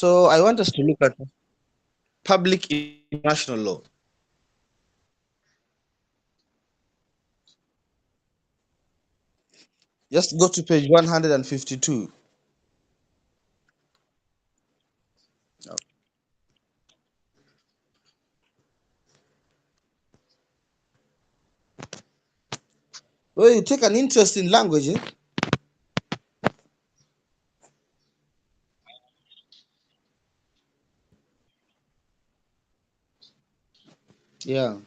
So I want us to look at public international law. Just go to page 152. Well, you take an interest in language, eh? Yeah.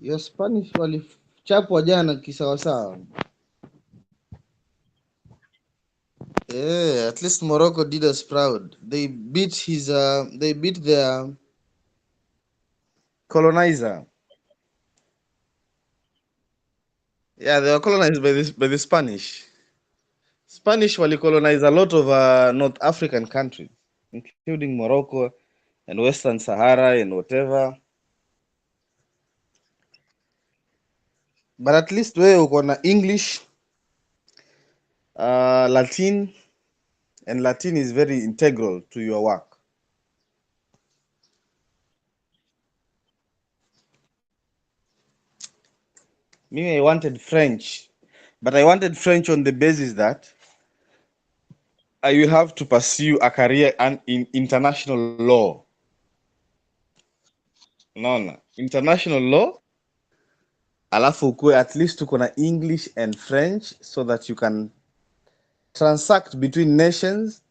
Your Spanish walichapwa jana kisawasawa. Yeah, at least Morocco did us proud. They beat their colonizer. Yeah, they were colonized by the Spanish. Spanish wali colonize a lot of North African countries, including Morocco and Western Sahara and whatever. But at least wewe uko na English, Latin, and Latin is very integral to your work. Me, I wanted French, but I wanted French on the basis that I will have to pursue a career in international law. Unaona, international law, alafu ukue at least uko na English and French so that you can transact between nations.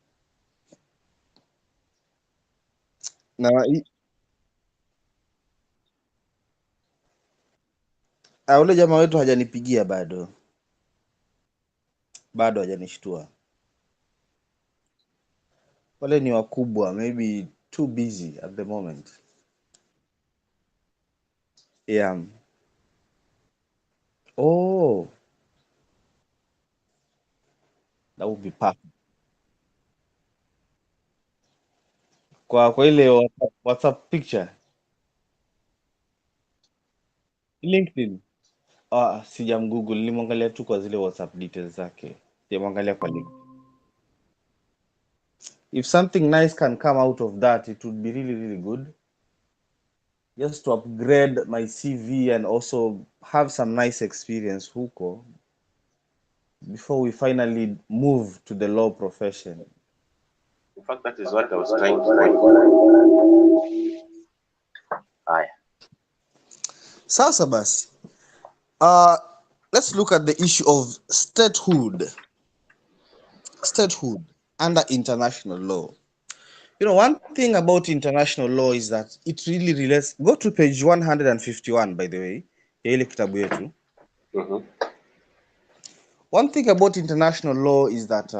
Na ule jamaa wetu hajanipigia bado hajanishtua. Wale ni wakubwa, maybe too busy at the moment. Yeah. Oh, that would be perfect. Kwa ile WhatsApp picture, LinkedIn. Sijamgoogle, nilimwangalia tu kwa zile WhatsApp details zake. Sijamwangalia kwa link. If something nice can come out of that, it would be really, really good. Just to upgrade my CV and also have some nice experience huko before we finally move to the law profession. In fact, that is what I was trying to find. Haya. Sasa basi. Let's look at the issue of statehood. Statehood under international law. You know, one thing about international law is that it really relates. Go to page 151, by the way. Ya ile kitabu yetu. One thing about international law is that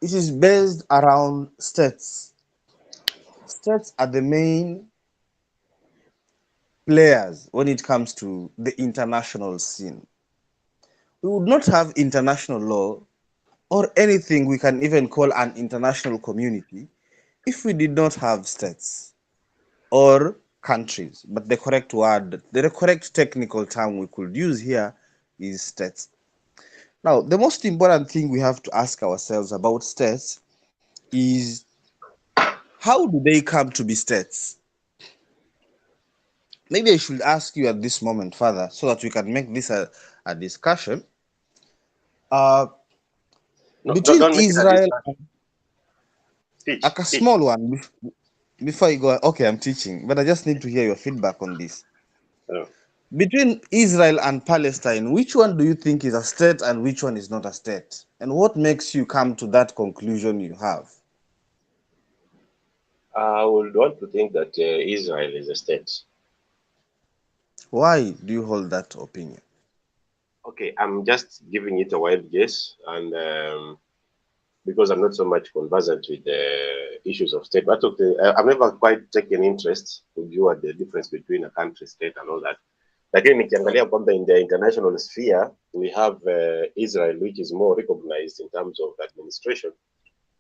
it is based around states. States are the main players when it comes to the international scene. We would not have international law or anything we can even call an international community if we did not have states or countries. But the correct word, the correct technical term we could use here is states. Now, the most important thing we have to ask ourselves about states is how do they come to be states? Maybe I should ask you at this moment further so that we can make this a discussion. No, Between don't make it a Israel discussion. and Teach. a small one before you go. Okay, I'm teaching, but I just need to hear your feedback on this. Oh. Between Israel and Palestine, which one do you think is a state and which one is not a state? And what makes you come to that conclusion you have? I would want to think that Israel is a state. Why do you hold that opinion? Okay, I'm just giving it a wild guess, and because I'm not so much conversant with the issues of state, but okay, I've never quite taken interest to view at the difference between a country, state, and all that. Lakini nikiangalia kwamba in the international sphere we have Israel, which is more recognized in terms of administration,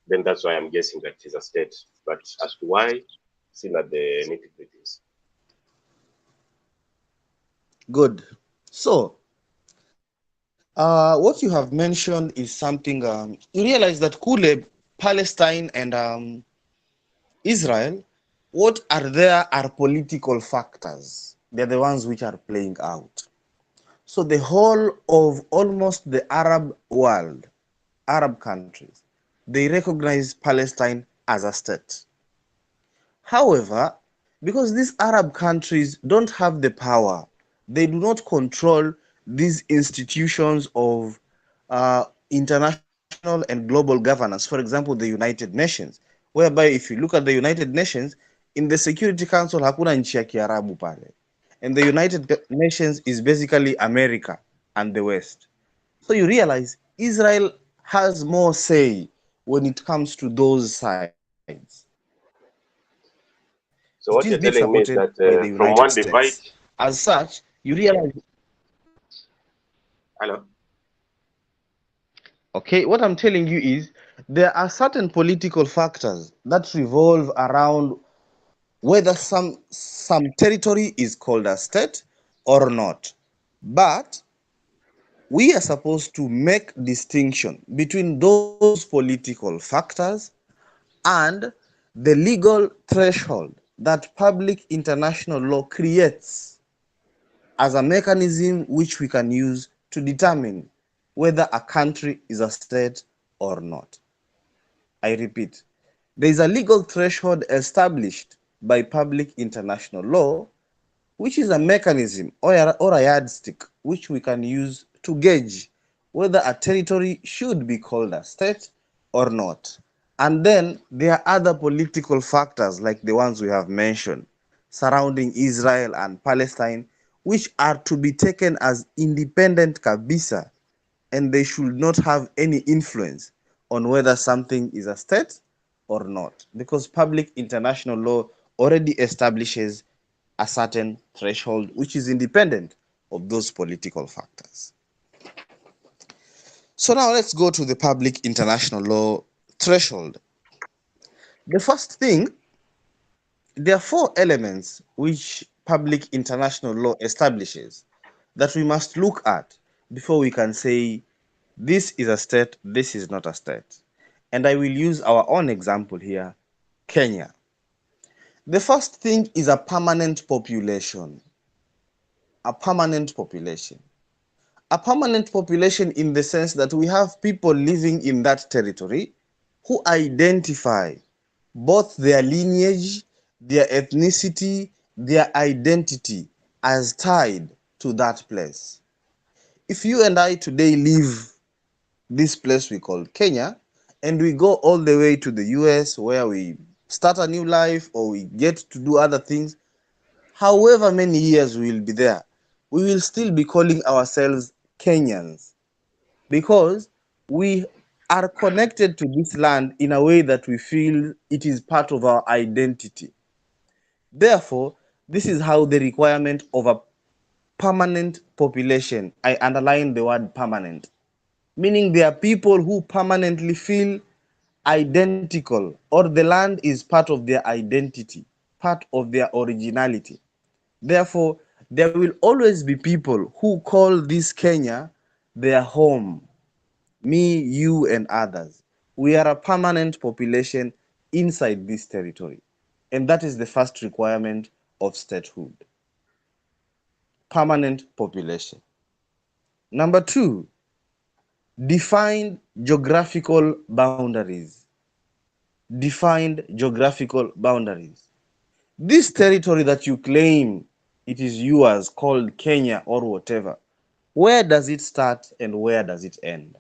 then that's why I'm guessing that it is a state. But as to why, still at the nitty-gritties. Good. So, What you have mentioned is something you realize that Kule, Palestine, and Israel, what are there are political factors. They're the ones which are playing out. So the whole of almost the Arab world, Arab countries, they recognize Palestine as a state. However, because these Arab countries don't have the power, they do not control these institutions of international and global governance. For example, the United Nations, whereby if you look at the United Nations, in the Security Council hakuna nchi ya Kiarabu pale. And the United Nations is basically America and the West. So you realize Israel has more say when it comes to those sides. It is being supported by the So what you're United telling me States. is that As from one such, divide, you realize, hello. okay, what I'm telling you is there are certain political factors that revolve around whether some territory is called a state or not. But we are supposed to make distinction between those political factors and the legal threshold that public international law creates as a mechanism which we can use to determine whether a country is a state or not. I repeat, there is a legal threshold established by public international law, which is a mechanism or a yardstick which we can use to gauge whether a territory should be called a state or not. And then there are other political factors like the ones we have mentioned surrounding Israel and Palestine, which are to be taken as independent kabisa, and they should not have any influence on whether something is a state or not, because public international law already establishes a certain threshold which is independent of those political factors. So now let's go to the public international law threshold. The first thing, there are four elements which public international law establishes that we must look at before we can say this is a state, this is not a state. And I will use our own example here, Kenya. The first thing is a permanent population. A permanent population. A permanent population in the sense that we have people living in that territory who identify both their lineage, their ethnicity, their identity as tied to that place. If you and I today leave this place we call Kenya and we go all the way to the US where we start a new life or we get to do other things, however many years we will be there, we will still be calling ourselves Kenyans because we are connected to this land in a way that we feel it is part of our identity. Therefore, this is how the requirement of a permanent population, I underline the word permanent, meaning there are people who permanently feel identical or the land is part of their identity, part of their originality. Therefore, there will always be people who call this Kenya their home. Me, you, and others. We are a permanent population inside this territory. And that is the first requirement of statehood. Permanent population. Number two, defined geographical boundaries. Defined geographical boundaries. This territory that you claim it is yours, called Kenya or whatever, where does it start and where does it end?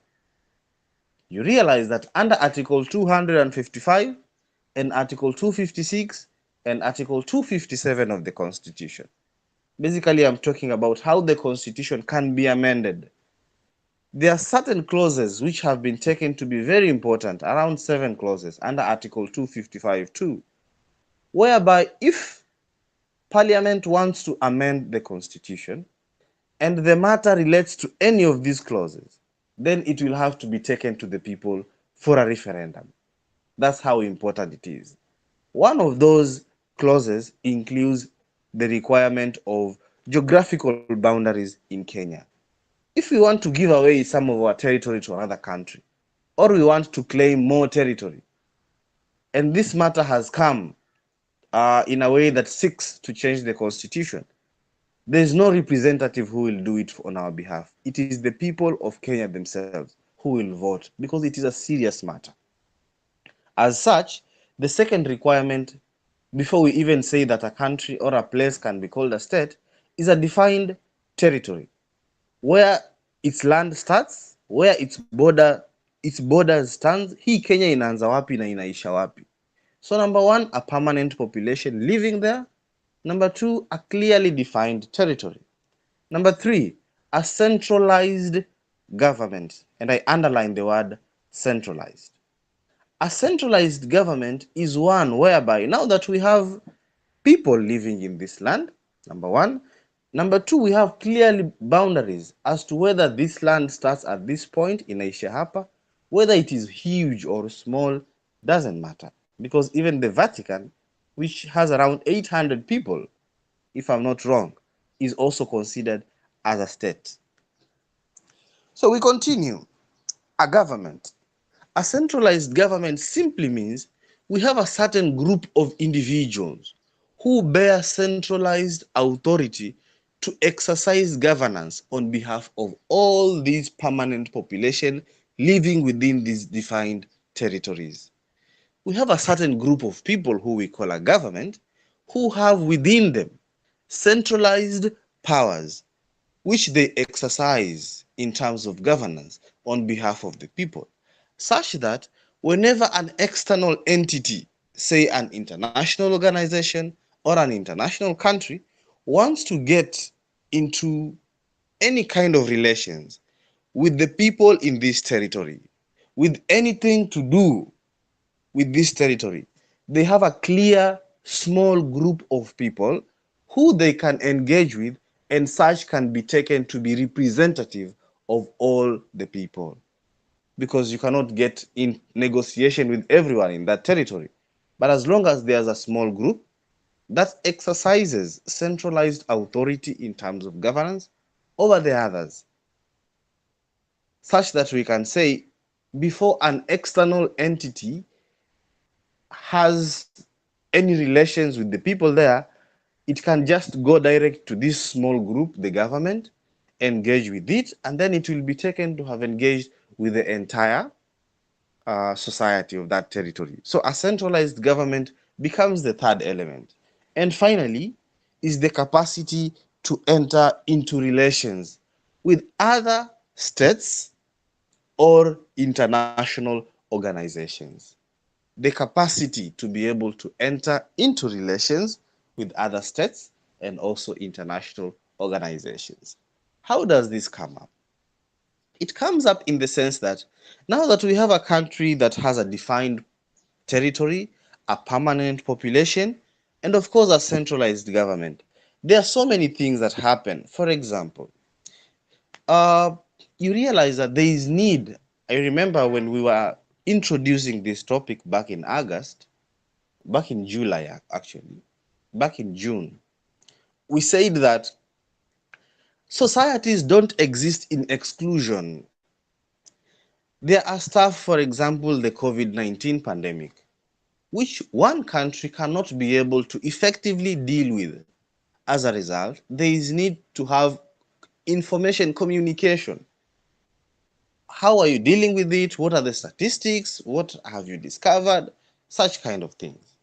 You realize that under Article 255 and Article 256 and Article 257 of the Constitution, basically I'm talking about how the Constitution can be amended. There are certain clauses which have been taken to be very important, around 7 clauses under Article 255 too, whereby if Parliament wants to amend the Constitution and the matter relates to any of these clauses, then it will have to be taken to the people for a referendum. That's how important it is. One of those clauses includes the requirement of geographical boundaries in Kenya. If we want to give away some of our territory to another country, or we want to claim more territory, and this matter has come in a way that seeks to change the constitution, there is no representative who will do it on our behalf. It is the people of Kenya themselves who will vote because it is a serious matter. As such, the second requirement before we even say that a country or a place can be called a state is a defined territory where its land starts, where its borders stands. Hii Kenya inaanza wapi na inaisha wapi? So number one, a permanent population living there. Number two, a clearly defined territory. Number three, a centralized government. And I underline the word centralized. A centralized government is one whereby now that we have people living in this land, number one. Number two, we have clearly boundaries as to whether this land starts at this point in Aisha hapa, whether it is huge or small, doesn't matter. Because even the Vatican, which has around 800 people, if I'm not wrong, is also considered as a state. So we continue. A government. A centralized government simply means we have a certain group of individuals who bear centralized authority to exercise governance on behalf of all these permanent population living within these defined territories. We have a certain group of people who we call a government who have within them centralized powers which they exercise in terms of governance on behalf of the people, such that whenever an external entity, say an international organization or an international country, wants to get into any kind of relations with the people in this territory, with anything to do with this territory, they have a clear small group of people who they can engage with, and such can be taken to be representative of all the people. Because you cannot get in negotiation with everyone in that territory. But as long as there's a small group that exercises centralized authority in terms of governance over the others, such that we can say before an external entity has any relations with the people there, it can just go direct to this small group, the government, engage with it, and then it will be taken to have engaged with the entire society of that territory. So a centralized government becomes the third element. And finally, is the capacity to enter into relations with other states or international organizations. The capacity to be able to enter into relations with other states and also international organizations. How does this come up? It comes up in the sense that now that we have a country that has a defined territory, a permanent population, and of course a centralized government, there are so many things that happen. For example, uh, you realize that there is need. I remember when we were introducing this topic back in August, back in July actually, back in June, we said that societies don't exist in exclusion. There are stuff, for example, the COVID-19 pandemic, which one country cannot be able to effectively deal with. As a result, there is need to have information communication. How are you dealing with it? What are the statistics? What have you discovered? Such kind of things.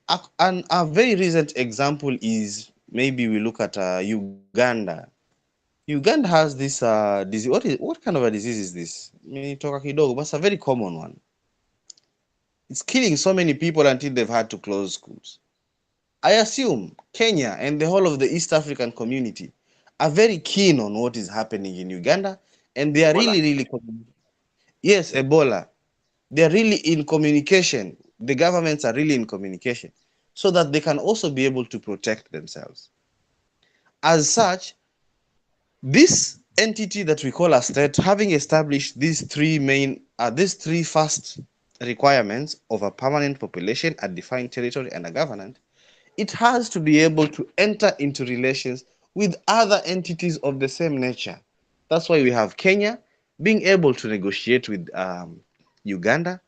A very recent example is maybe we look at Uganda. Uganda has this disease. What kind of a disease is this? Nimetoka kidogo, but it's a very common one. It's killing so many people until they've had to close schools. I assume Kenya and the whole of the East African community are very keen on what is happening in Uganda, and they are Ebola. really, yes, Ebola. They are really in communication. The governments are really in communication so that they can also be able to protect themselves. As such, this entity that we call a state, having established these three first requirements of a permanent population, a defined territory, and a government, it has to be able to enter into relations with other entities of the same nature. That's why we have Kenya being able to negotiate with Uganda,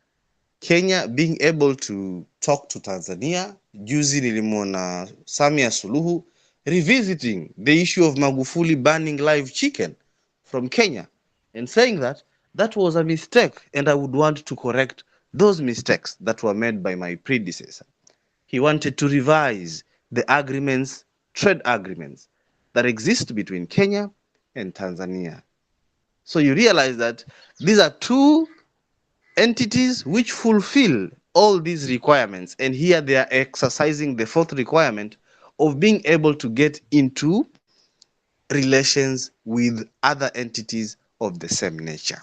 Kenya being able to talk to Tanzania. Juzi nilimwona Samia Suluhu revisiting the issue of Magufuli banning live chicken from Kenya and saying that that was a mistake and I would want to correct those mistakes that were made by my predecessor. He wanted to revise the agreements, trade agreements that exist between Kenya and Tanzania. So you realize that these are two entities which fulfill all these requirements, and here they are exercising the fourth requirement of being able to get into relations with other entities of the same nature.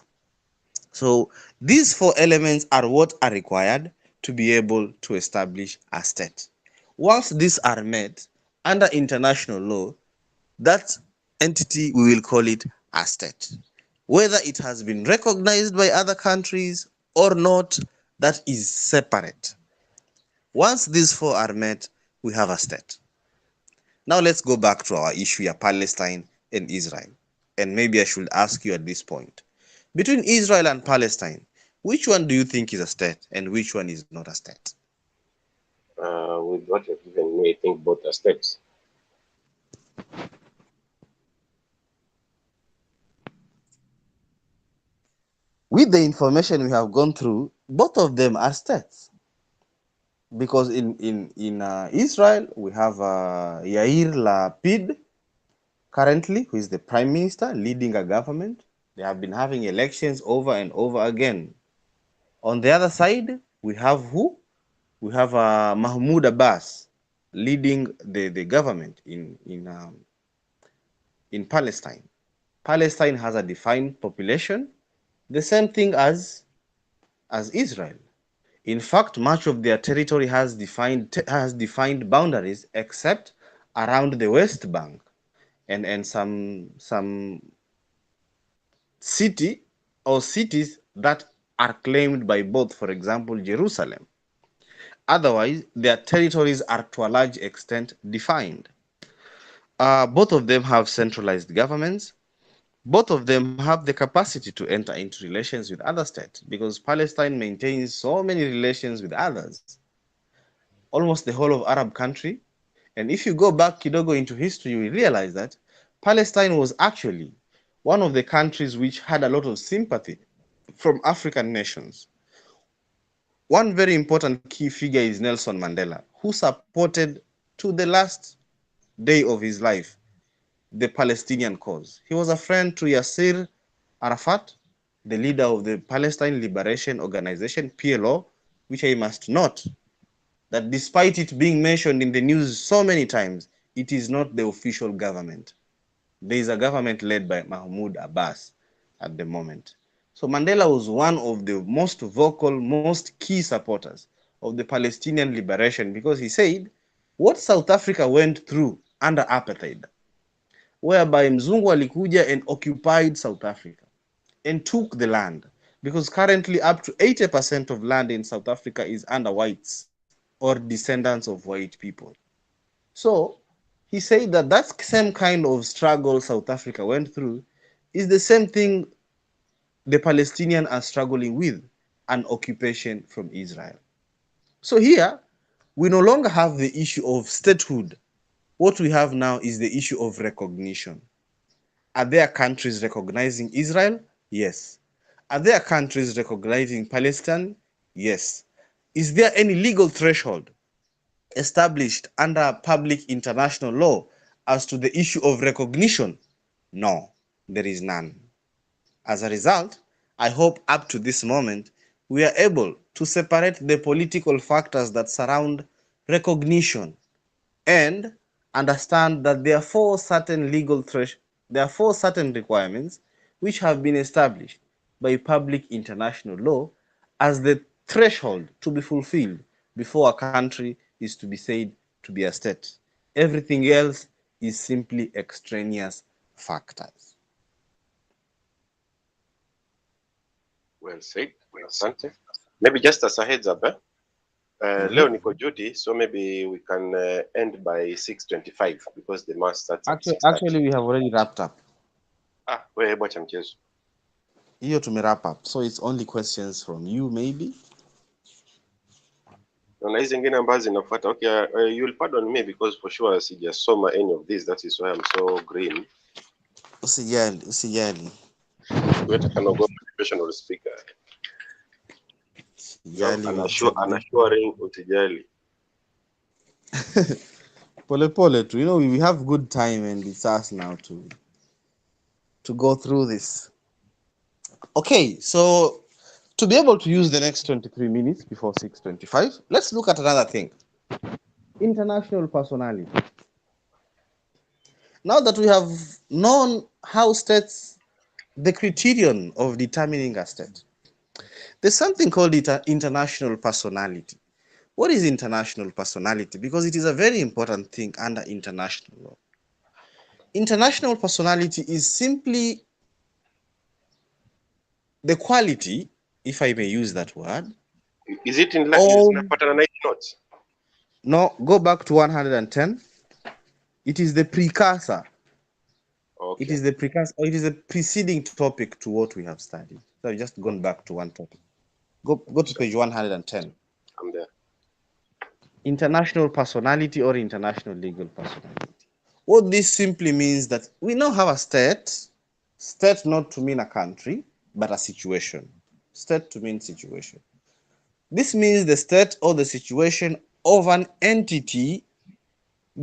So these four elements are what are required to be able to establish a state. Once these are met under international law, that entity, we will call it a state. Whether it has been recognized by other countries or not, that is separate. Once these four are met, we have a state. Now let's go back to our issue here, Palestine and Israel. And maybe I should ask you at this point, between Israel and Palestine, which one do you think is a state and which one is not a state? With what you've given me, I think both are states. With the information we have gone through, both of them are states. Because in Israel, we have Yair Lapid currently, who is the prime minister leading a government. They have been having elections over and over again. On the other side, we have who? We have Mahmoud Abbas leading the government in Palestine. Palestine has a defined population, the same thing as Israel. In fact, much of their territory has defined boundaries, except around the West Bank and some city or cities that are claimed by both, for example, Jerusalem. Otherwise, their territories are to a large extent defined. Both of them have centralized governments. Both of them have the capacity to enter into relations with other states because Palestine maintains so many relations with others, almost the whole of Arab country. And if you go back kidogo into history, you will realize that Palestine was actually one of the countries which had a lot of sympathy from African nations. One very important key figure is Nelson Mandela, who supported to the last day of his life the Palestinian cause. He was a friend to Yasser Arafat, the leader of the Palestine Liberation Organization, PLO, which I must note that despite it being mentioned in the news so many times, it is not the official government. There is a government led by Mahmoud Abbas at the moment. So Mandela was one of the most vocal, most key supporters of the Palestinian liberation because he said what South Africa went through under apartheid, whereby Mzungu alikuja and occupied South Africa and took the land, because currently up to 80% of land in South Africa is under whites or descendants of white people. So he said that that same kind of struggle South Africa went through is the same thing the Palestinians are struggling with, an occupation from Israel. So here, we no longer have the issue of statehood. What we have now is the issue of recognition. Are there countries recognizing Israel? Yes. Are there countries recognizing Palestine? Yes. Is there any legal threshold established under public international law as to the issue of recognition? No, there is none. As a result, I hope up to this moment we are able to separate the political factors that surround recognition and understand that there are four certain requirements which have been established by public international law as the threshold to be fulfilled before a country is to be said to be a state. Everything else is simply extraneous factors. Well said. Asante. Maybe just as a heads up, Leo Mhm. niko duty, so maybe we can end by 6:25 because the mass starts at Actually, 6:30. we have already wrapped up. wewe hebu acha mchezo. Hiyo tume wrap up. So it's only questions from you maybe. Na hizi zingine ambazo zinafuata. Okay, you'll pardon me because for sure sijasoma any of these. That is why I'm so green. Usijali. Wewe kana go professional speaker. Usijali, we'll take Anashuring usijali. Pole pole tu. You know, we have good time and it's us now to go through this. Okay, so to be able to use the next 23 minutes before 6:25, let's look at another thing. International personality. Now that we have known how states, the criterion of determining a state, there's something called international personality. What is international personality? Because it is a very important thing under international law. International personality is simply the quality, if I may use that word. Is it in zinapatana na notes? No, go back to 110. It is the precursor. Okay. It is the precursor, or it is a preceding topic to what we have studied. So I've just gone back to one topic. Go to page 110. I'm there. International personality or international legal personality. What this simply means that we now have a state not to mean a country, but a situation. State to mean situation. This means the state or the situation of an entity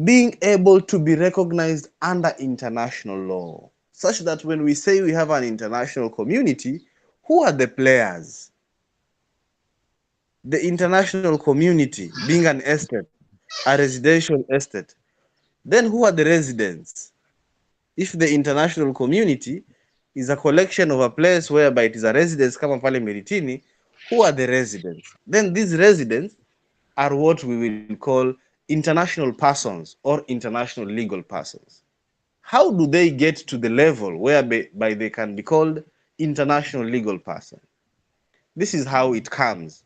being able to be recognized under international law, such that when we say we have an international community, who are the players? The international community being an estate, a residential estate. Then who are the residents? If the international community is a collection of a place whereby it is a residence kama pale Meritini, who are the residents? Then these residents are what we will call international persons or international legal persons. How do they get to the level whereby they can be called international legal person? This is how it comes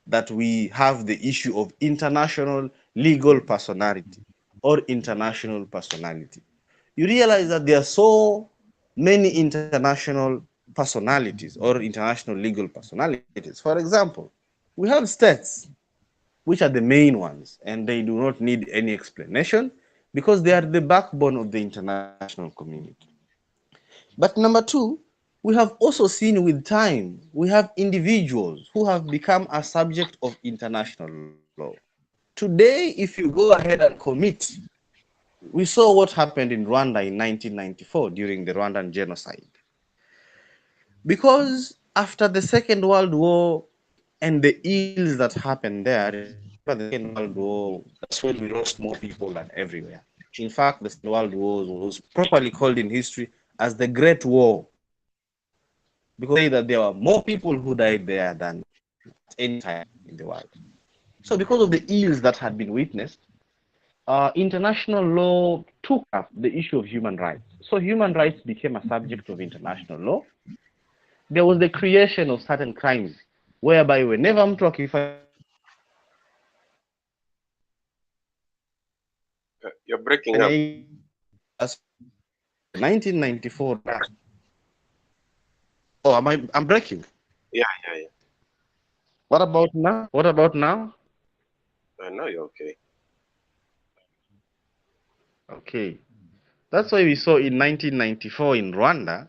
that we have the issue of international legal personality or international personality. You realize that there are so many international personalities or international legal personalities. For example, we have states, which are the main ones, and they do not need any explanation because they are the backbone of the international community. But number two, we have also seen with time, we have individuals who have become a subject of international law. Today, if you go ahead and commit, we saw what happened in Rwanda in 1994 during the Rwandan genocide. Because after the Second World War and the ills that happened there, remember the Second World War, that's when we lost more people than everywhere. In fact, the Second World War was properly called in history as the Great War, because they say that there were more people who died there than at any time in the world. So because of the ills that had been witnessed, international law took up the issue of human rights. So human rights became a subject of international law. There was the creation of certain crimes whereby whenever mtu akifanya hii You're breaking up. as 1994. Oh, I'm breaking. Yeah. What about now? What about now? Now you're okay. Okay. That's why we saw in 1994 in Rwanda,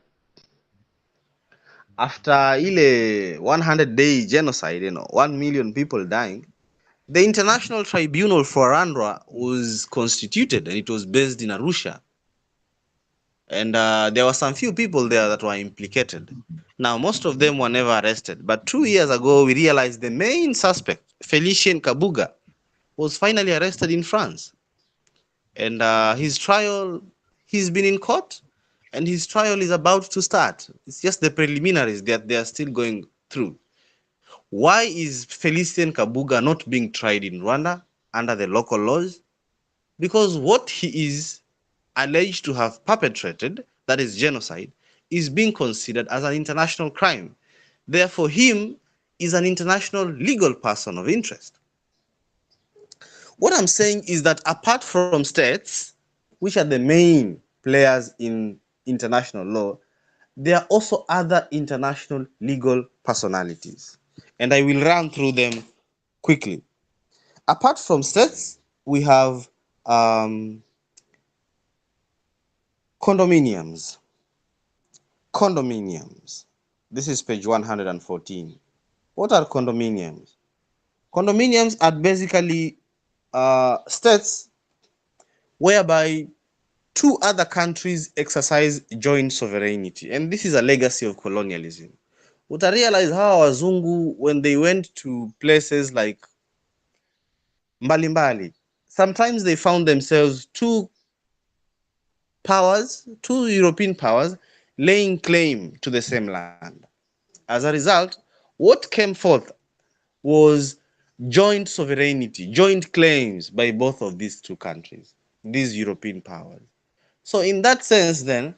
after ile 100-day genocide, 1 million people dying, the International Tribunal for Rwanda was constituted, and it was based in Arusha. And there were some few people there that were implicated. Now, most of them were never arrested. But 2 years ago, we realized the main suspect, Felicien Kabuga, was finally arrested in France. And his trial, he's been in court, and his trial is about to start. It's just the preliminaries that they are still going through. Why is Felicien Kabuga not being tried in Rwanda under the local laws? Because what he is alleged to have perpetrated, that is genocide, is being considered as an international crime. Therefore, him is an international legal person of interest. What I'm saying is that apart from states, which are the main players in international law, there are also other international legal personalities, and I will run through them quickly. Apart from states, we have um, condominiums. Condominiums. This is page 114. What are condominiums? Condominiums are basically states whereby two other countries exercise joint sovereignty, and this is a legacy of colonialism. Utarealize hawa wazungu, when they went to places like mbalimbali, sometimes they found themselves two European powers laying claim to the same land. As a result, what came forth was joint sovereignty, joint claims by both of these two countries, these European powers. So in that sense, then,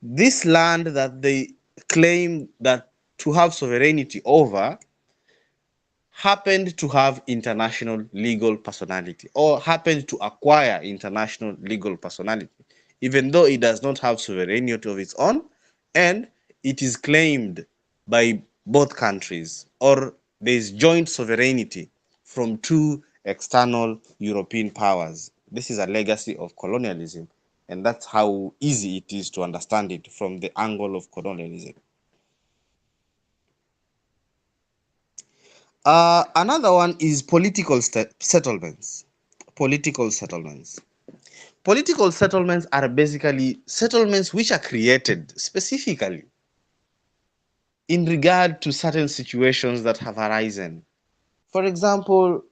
this land that they claim that to have sovereignty over happened to have international legal personality, or happened to acquire international legal personality, even though it does not have sovereignty of its own, and it is claimed by both countries, or there is joint sovereignty from two external European powers. This is a legacy of colonialism, and that's how easy it is to understand it from the angle of colonialism. Another one is political settlements. Political settlements. Political settlements are basically settlements which are created specifically in regard to certain situations that have arisen. For example,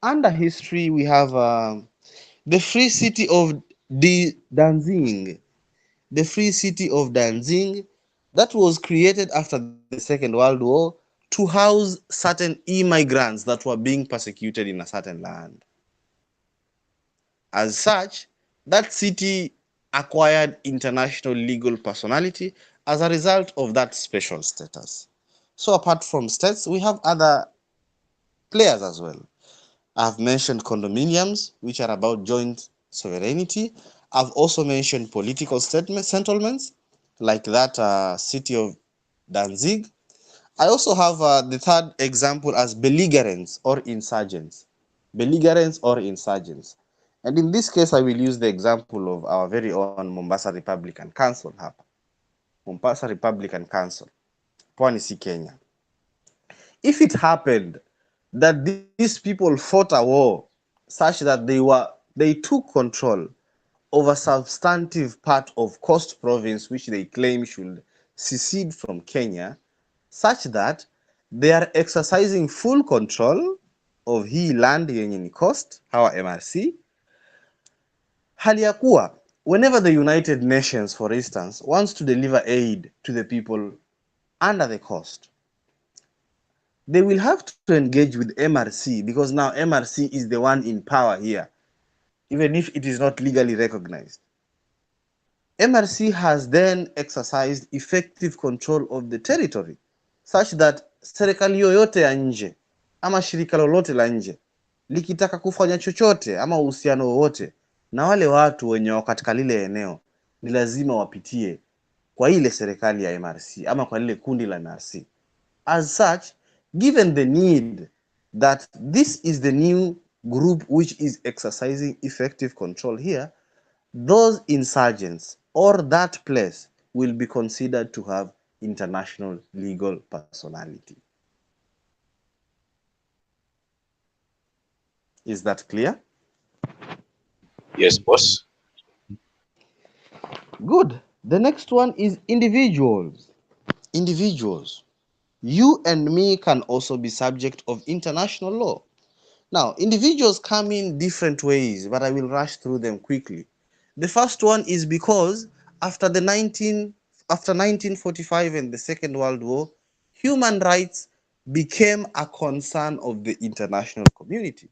under history, we have the free city of Danzig. The free city of Danzig that was created after the Second World War to house certain immigrants that were being persecuted in a certain land. As such, that city acquired international legal personality as a result of that special status. So, apart from states, we have other players as well. I've mentioned condominiums, which are about joint sovereignty. I've also mentioned political settlements, like that city of Danzig. I also have the third example as belligerents or insurgents. Belligerents or insurgents. And in this case, I will use the example of our very own Mombasa Republican Council hapa. Mombasa Republican Council, Pwani si Kenya. If it happened that these people fought a war such that they took control over substantive part of Coast Province which they claim should secede from Kenya, such that they are exercising full control of hii land yenye ni coast, hawa MRC, hali ya kuwa whenever the United Nations, for instance, wants to deliver aid to the people under the coast, they will have to engage with MRC, because now MRC is the one in power here, even if it is not legally recognized. MRC has then exercised effective control of the territory such that serikali yoyote ya nje ama shirika lolote la nje likitaka kufanya chochote ama uhusiano wowote na wale watu wenye wako katika lile eneo, ni lazima wapitie kwa ile serikali ya MRC ama kwa lile kundi la MRC. As such, given the need that this is the new group which is exercising effective control here, those insurgents or that place will be considered to have international legal personality. Is that clear? Yes, boss. Good. The next one is individuals. Individuals. You and me can also be subject of international law. Now, individuals come in different ways, but I will rush through them quickly. The first one is because after 1945 and the Second World War, human rights became a concern of the international community.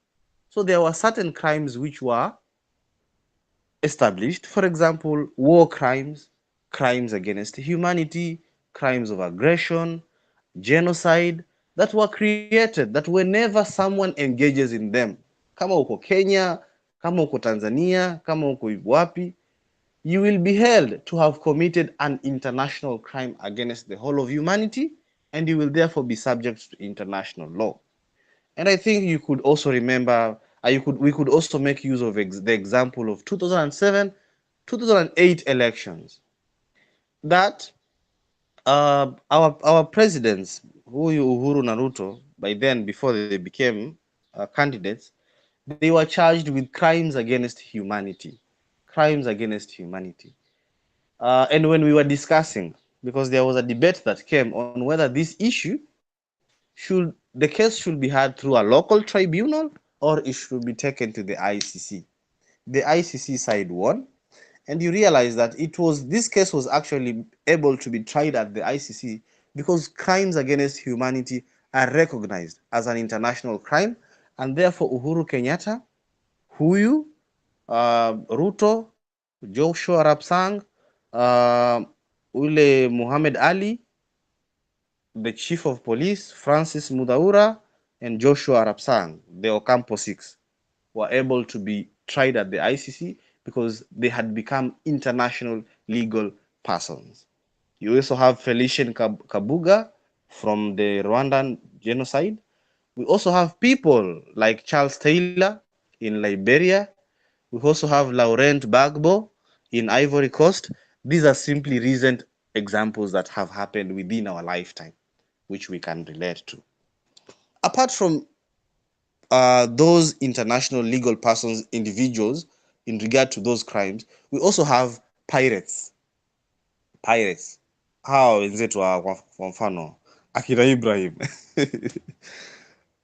So there were certain crimes which were established. For example, war crimes, crimes against humanity, crimes of aggression, genocide, that were created, that whenever someone engages in them, kama uko Kenya, kama uko Tanzania, kama uko wapi, you will be held to have committed an international crime against the whole of humanity, and you will therefore be subject to international law. And I think you could also remember, we could also make use of the example of 2007, 2008 elections. That our presidents, Uhuru and Ruto, by then before they became candidates, they were charged with crimes against humanity, crimes against humanity. And when we were discussing, because there was a debate that came on whether this issue the case should be heard through a local tribunal or it should be taken to the ICC. The ICC side won, and you realize that this case was actually able to be tried at the ICC because crimes against humanity are recognized as an international crime, and therefore Uhuru Kenyatta, Huyu, Ruto, Joshua Rapsang, uh, ule Muhammad Ali, the chief of police, Francis Mudaura, and Joshua Rapsang, the Ocampo Six, were able to be tried at the ICC because they had become international legal persons. You also have Felician Kabuga from the Rwandan genocide. We also have people like Charles Taylor in Liberia. We also have Laurent Gbagbo in Ivory Coast. These are simply recent examples that have happened within our lifetime, which we can relate to. Apart from those international legal persons, individuals, in regard to those crimes, we also have pirates. Pirates. Hao wenzetu kwa mfano akina Ibrahim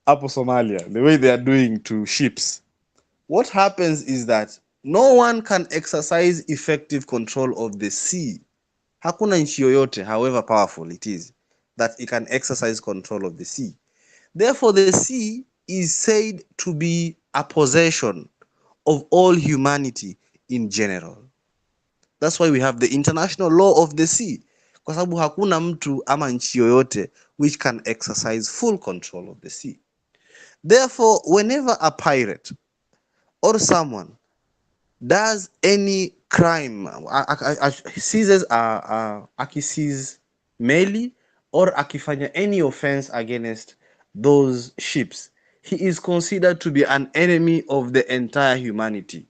hapo Somalia, the way they are doing to ships. What happens is that no one can exercise effective control of the sea. Hakuna nchi yoyote, however powerful it is, that it can exercise control of the sea. Therefore, the sea is said to be a possession of all humanity in general. That's why we have the international law of the sea, kwa sababu hakuna mtu ama nchi yoyote which can exercise full control of the sea. Therefore, whenever a pirate or someone does any crime, seizes akiseize meli or akifanya any offense against those ships, he is considered to be an enemy of the entire humanity.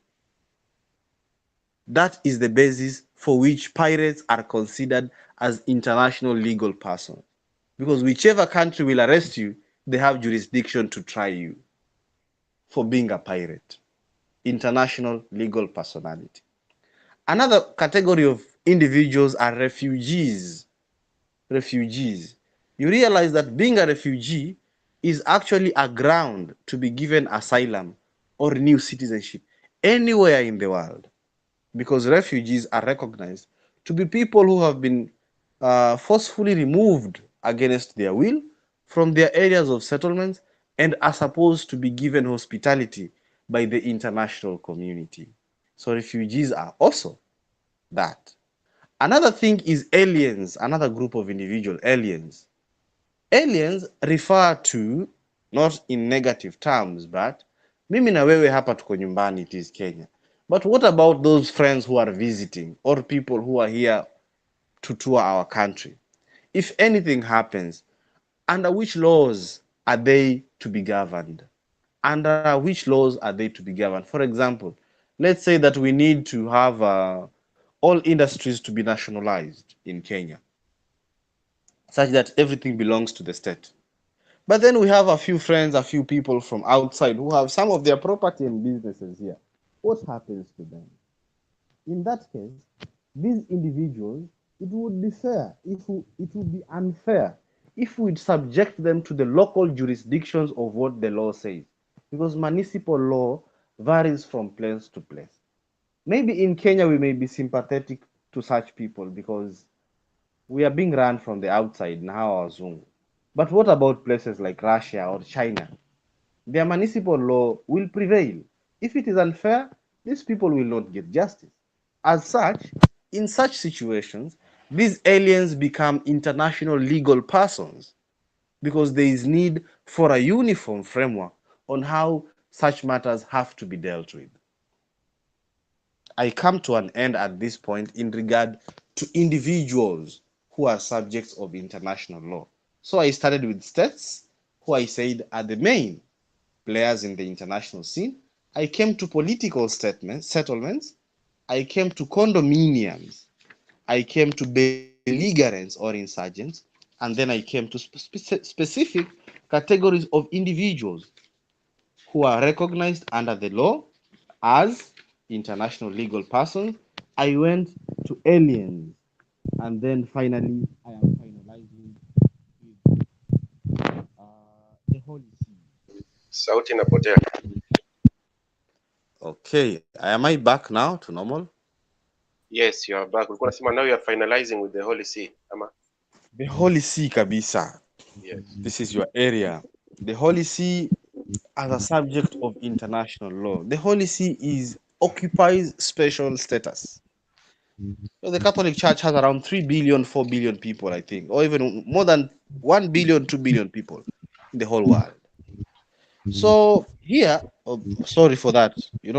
That is the basis for which pirates are considered as international legal persons. Because whichever country will arrest you, they have jurisdiction to try you for being a pirate. International legal personality. Another category of individuals are refugees. Refugees. You realize that being a refugee is actually a ground to be given asylum or new citizenship anywhere in the world, because refugees are recognized to be people who have been forcefully removed against their will from their areas of settlement and are supposed to be given hospitality by the international community. So refugees are also that. Another thing is aliens, another group of individual aliens. Aliens refer to, not in negative terms, but mimi na wewe hapa tuko nyumbani, it is Kenya. But what about those friends who are visiting or people who are here to tour our country? If anything happens, under which laws are they to be governed? Under which laws are they to be governed? For example, let's say that we need to have all industries to be nationalized in Kenya, such that everything belongs to the state. But then we have a few friends, a few people from outside who have some of their property and businesses here. What happens to them? In that case, these individuals, it would be fair, it would be unfair if we'd subject them to the local jurisdictions of what the law says. Because municipal law varies from place to place. Maybe in Kenya we may be sympathetic to such people because we are being run from the outside now, Zungu. But what about places like Russia or China? Their municipal law will prevail. If it is unfair, these people will not get justice. As such, in such situations, these aliens become international legal persons because there is need for a uniform framework on how such matters have to be dealt with. I come to an end at this point in regard to individuals who are subjects of international law. So I started with states, who I said are the main players in the international scene. I came to political settlements. I came to condominiums. I came to belligerents or insurgents. And then I came to specific categories of individuals who are recognized under the law as international legal persons. I went to aliens, and then finally I am finalizing with the Holy See. Sauti inapotea. Okay, am I back now to normal? Yes, you are back. Ulikuwa unasema now you are finalizing with the Holy See. Ama? The Holy See, kabisa. Yes. This is your area. The Holy See as a subject of international law. The Holy See is occupies special status. So the Catholic Church has around 3 billion, 4 billion people, I think, or even more than 1 billion, 2 billion people in the whole world. So here, oh, sorry for that. You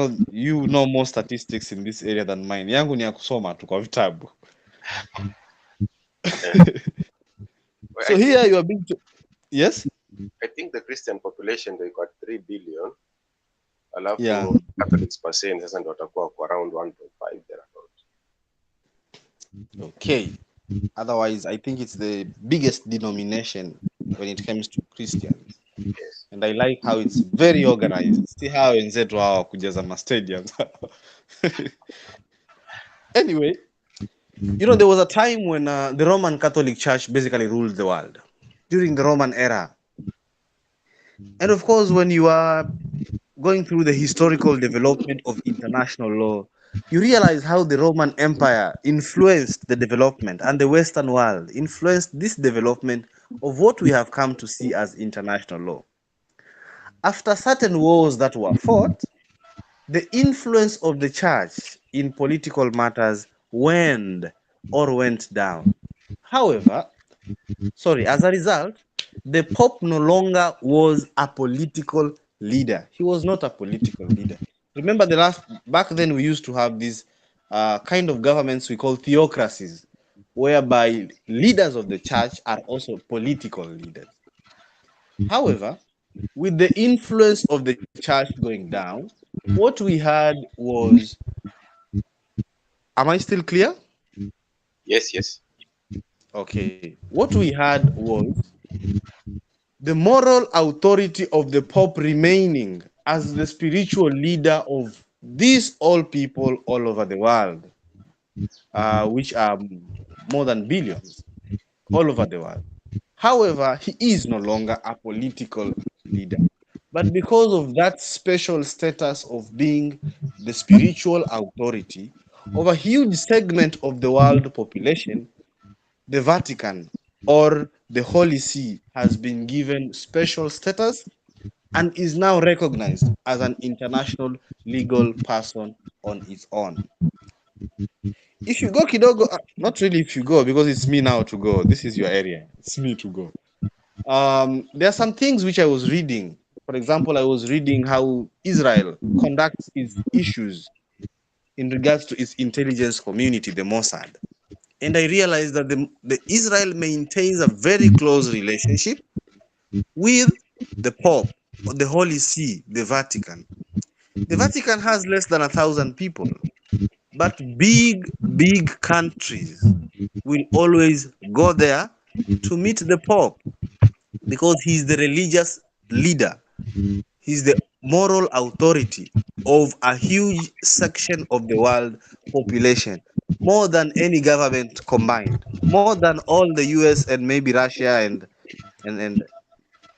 know more statistics in this area than mine. Yangu ni ya kusoma tu kwa vitabu. Uh, well, So here you are being yes? I think the Christian population they got 3 billion. Yeah. Alafu Catholics percent sasa ndio watakuwa kwa around 1.5 thereabout. Okay. Otherwise, I think it's the biggest denomination when it comes to Christians. Yes. And I like how it's very organized. See how wenzetu hawa kujaza ma stadiums. Anyway, there was a time when the Roman Catholic Church basically ruled the world during the Roman era. And of course, when you are going through the historical development of international law, you realize how the Roman Empire influenced the development and the Western world influenced this development of what we have come to see as international law. After certain wars that were fought, the influence of the church in political matters waned or went down. However, as a result, the Pope no longer was a political leader. He was not a political leader. Remember back then we used to have these kind of governments we call theocracies, whereby leaders of the church are also political leaders. However, with the influence of the church going down, what we had was, am I still clear? Yes, yes. Okay. What we had was the moral authority of the Pope remaining as the spiritual leader of these all people all over the world, which are more than billions all over the world. However, he is no longer a political leader. But because of that special status of being the spiritual authority of a huge segment of the world population, the Vatican or the Holy See has been given special status and is now recognized as an international legal person on its own. If you go kidogo, not really if you go, because it's me now to go. This is your area. It's me to go. There are some things which I was reading. For example, I was reading how Israel conducts its issues in regards to its intelligence community, the Mossad. And I realized that the Israel maintains a very close relationship with the Pope, the Holy See, the Vatican. The Vatican has less than 1,000 people, but big countries will always go there to meet the Pope because he's the religious leader. He's the moral authority of a huge section of the world population, more than any government combined, more than all the US and maybe Russia and, and,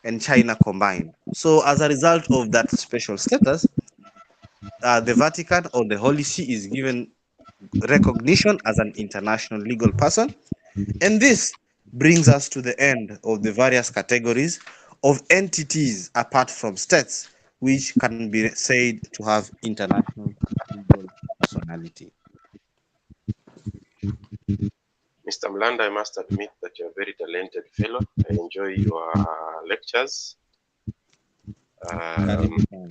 and China combined. So, as a result of that special status, the Vatican or the Holy See is given recognition as an international legal person. And this brings us to the end of the various categories of entities apart from states, which can be said to have international legal personality. Mr. Mlanda, I must admit that you're a very talented fellow. I enjoy your lectures. Karibu sana.